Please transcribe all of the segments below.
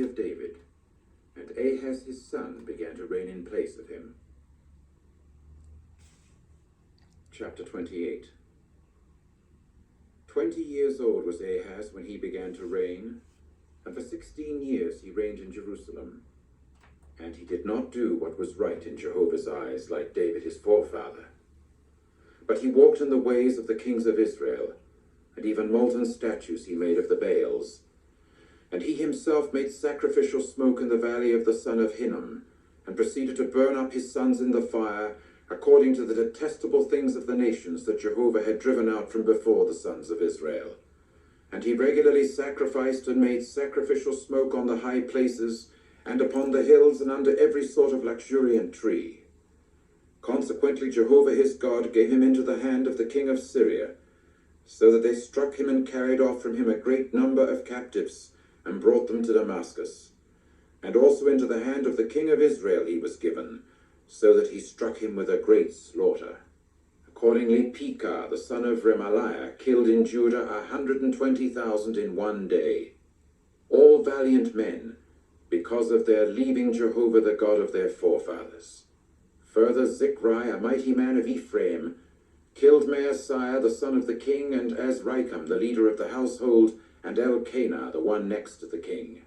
of David, and Ahaz his son began to reign in place of him. Chapter 28. 20 years old was Ahaz when he began to reign, and for 16 years he reigned in Jerusalem. And he did not do what was right in Jehovah's eyes, like David his forefather. But he walked in the ways of the kings of Israel, and even molten statues he made of the Baals. And he himself made sacrificial smoke in the valley of the son of Hinnom, and proceeded to burn up his sons in the fire, according to the detestable things of the nations that Jehovah had driven out from before the sons of Israel. And he regularly sacrificed and made sacrificial smoke on the high places, and upon the hills, and under every sort of luxuriant tree. Consequently Jehovah his God gave him into the hand of the king of Syria, so that they struck him and carried off from him a great number of captives, and brought them to Damascus. And also into the hand of the king of Israel he was given, so that he struck him with a great slaughter. Accordingly Pekah the son of Remaliah killed in Judah 120,000 in one day, all valiant men, because of their leaving Jehovah the God of their forefathers. Further Zikri, a mighty man of Ephraim, killed Maaseiah the son of the king, and Azrikam the leader of the household, and Elkanah the one next to the king.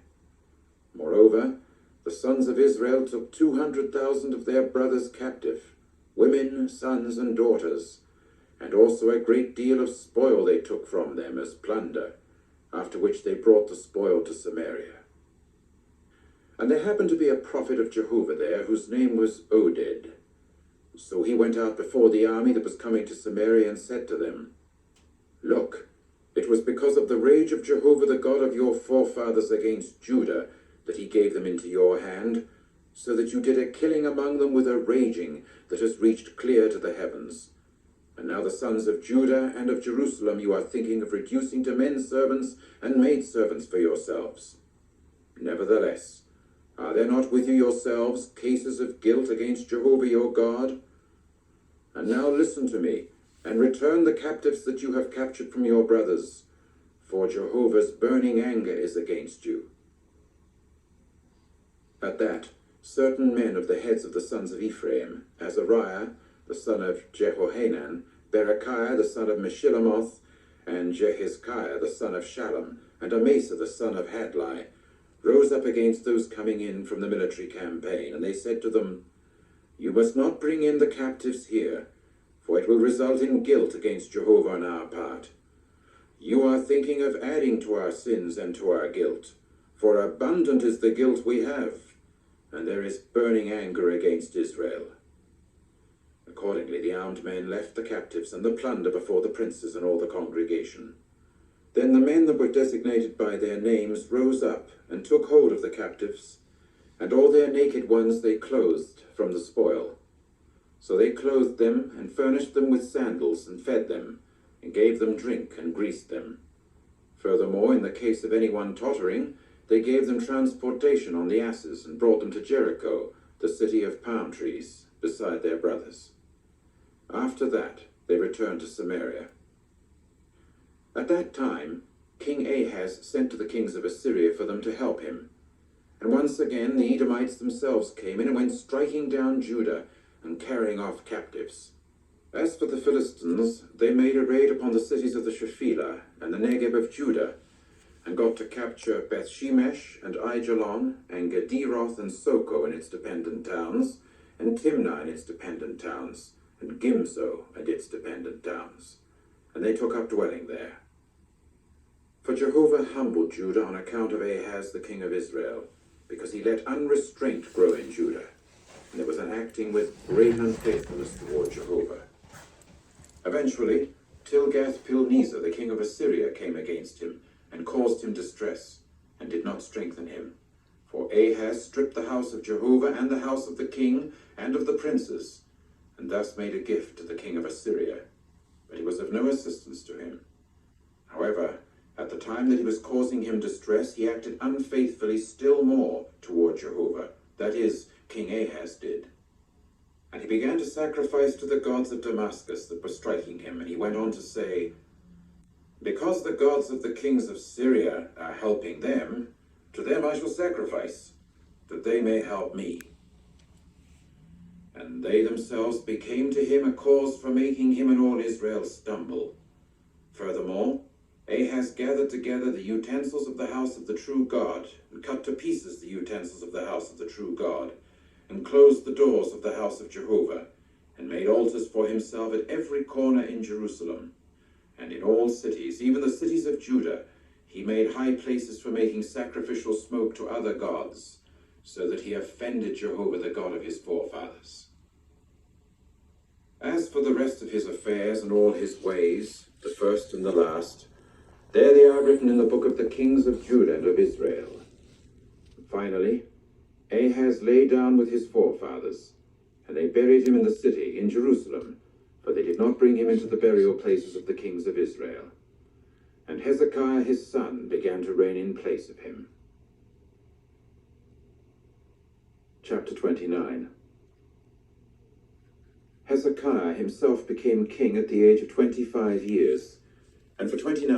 Moreover, the sons of Israel took 200,000 of their brothers captive, women, sons, and daughters, and also a great deal of spoil they took from them as plunder, after which they brought the spoil to Samaria. And there happened to be a prophet of Jehovah there, whose name was Oded. So he went out before the army that was coming to Samaria, and said to them, Look, it was because of the rage of Jehovah the God of your forefathers against Judah that he gave them into your hand, so that you did a killing among them with a raging that has reached clear to the heavens. And now the sons of Judah and of Jerusalem you are thinking of reducing to men servants and maidservants for yourselves. Nevertheless, are there not with you yourselves cases of guilt against Jehovah your God? And now listen to me, and return the captives that you have captured from your brothers, for Jehovah's burning anger is against you. At that, certain men of the heads of the sons of Ephraim, Azariah, the son of Jehohanan, Berechiah, the son of Meshillemoth, and Jehizkiah, the son of Shallum, and Amasa, the son of Hadlai, rose up against those coming in from the military campaign, and they said to them, You must not bring in the captives here, for it will result in guilt against Jehovah on our part. You are thinking of adding to our sins and to our guilt, for abundant is the guilt we have, and there is burning anger against Israel. Accordingly the armed men left the captives and the plunder before the princes and all the congregation. Then the men that were designated by their names rose up and took hold of the captives, and all their naked ones they clothed from the spoil. So they clothed them, and furnished them with sandals, and fed them, and gave them drink, and greased them. Furthermore, in the case of anyone tottering, they gave them transportation on the asses, and brought them to Jericho, the city of palm trees, beside their brothers. After that they returned to Samaria. At that time, King Ahaz sent to the kings of Assyria for them to help him. And once again the Edomites themselves came in and went striking down Judah and carrying off captives. As for the Philistines, they made a raid upon the cities of the Shephelah and the Negeb of Judah, and got to capture Beth-shemesh and Aijalon, and Gederoth and Soko and its dependent towns, and Timnah and its dependent towns, and Gimzo and its dependent towns. And they took up dwelling there. For Jehovah humbled Judah on account of Ahaz the king of Israel, because he let unrestraint grow in Judah, and there was an acting with great unfaithfulness toward Jehovah. Eventually, Tilgath-Pilneser the king of Assyria came against him, and caused him distress, and did not strengthen him. For Ahaz stripped the house of Jehovah and the house of the king and of the princes, and thus made a gift to the king of Assyria, but he was of no assistance to him. However, at the time that he was causing him distress, he acted unfaithfully still more toward Jehovah, that is, King Ahaz did. And he began to sacrifice to the gods of Damascus that were striking him, and he went on to say, Because the gods of the kings of Syria are helping them, To them I shall sacrifice, that they may help me. And they themselves became to him a cause for making him and all Israel stumble. Furthermore, Ahaz gathered together the utensils of the house of the true God, and cut to pieces the utensils of the house of the true God, and closed the doors of the house of Jehovah, and made altars for himself at every corner in Jerusalem. And in all cities, even the cities of Judah, he made high places for making sacrificial smoke to other gods, so that he offended Jehovah, the God of his forefathers. As for the rest of his affairs and all his ways, the first and the last, there they are written in the book of the kings of Judah and of Israel. Finally, Ahaz lay down with his forefathers, and they buried him in the city, in Jerusalem, for they did not bring him into the burial places of the kings of Israel. And Hezekiah his son began to reign in place of him. Chapter 29. Hezekiah himself became king at the age of 25 years, and for 29